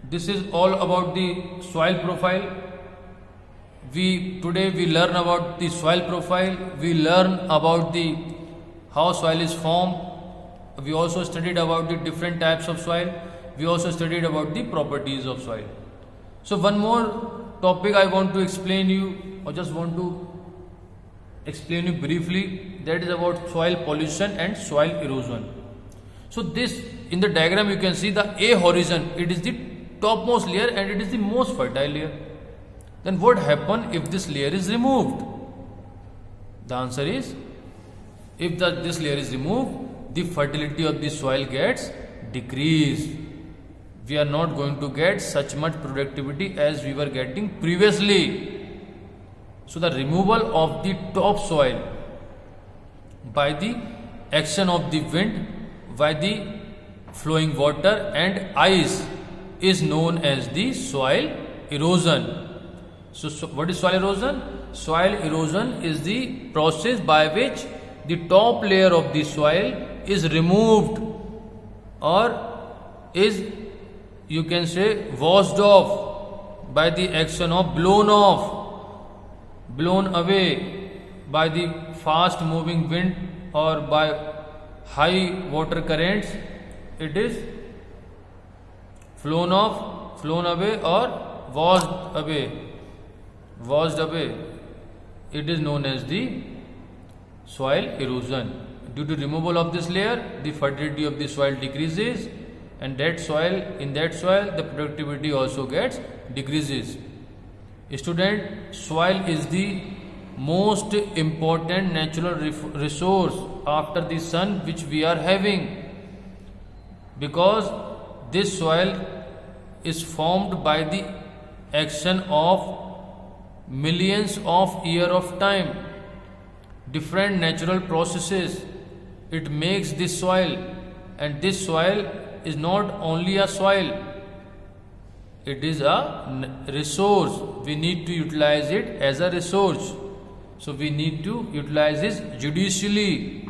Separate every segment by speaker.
Speaker 1: This is all about the soil profile. Today we learn about the soil profile. We learn about the how soil is formed. We also studied about the different types of soil. We also studied about the properties of soil. So one more topic I want to explain you, or just want to explain you briefly, that is about soil pollution and soil erosion. So this, in the diagram you can see the A horizon, it is the topmost layer and it is the most fertile layer. Then what happens if this layer is removed? The answer is, if this layer is removed, the fertility of the soil gets decreased. We are not going to get such much productivity as we were getting previously. So the removal of the topsoil by the action of the wind, by the flowing water and ice is known as the soil erosion. So what is soil erosion? Soil erosion is the process by which the top layer of the soil is removed, or is, you can say, washed off by the action of blown away by the fast moving wind or by high water currents. It is flown away or washed away. It is known as the soil erosion. Due to removal of this layer, the fertility of the soil decreases, and in that soil the productivity also gets decreases. Student, soil is the most important natural resource after the sun which we are having, because this soil is formed by the action of millions of years of time. Different natural processes, it makes this soil, and this soil is not only a soil, it is a resource. We need to utilize it as a resource. So we need to utilize this judiciously.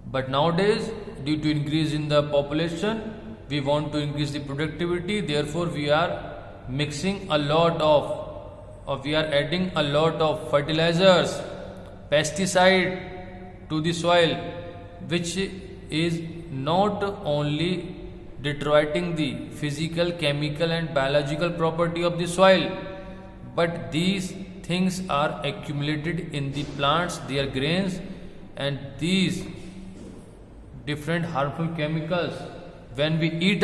Speaker 1: But nowadays, due to increase in the population, we want to increase the productivity. Therefore, we are mixing a lot we are adding a lot of fertilizers, pesticide to the soil, which is not only deteriorating the physical, chemical and biological property of the soil, but these things are accumulated in the plants, their grains, and these different harmful chemicals, when we eat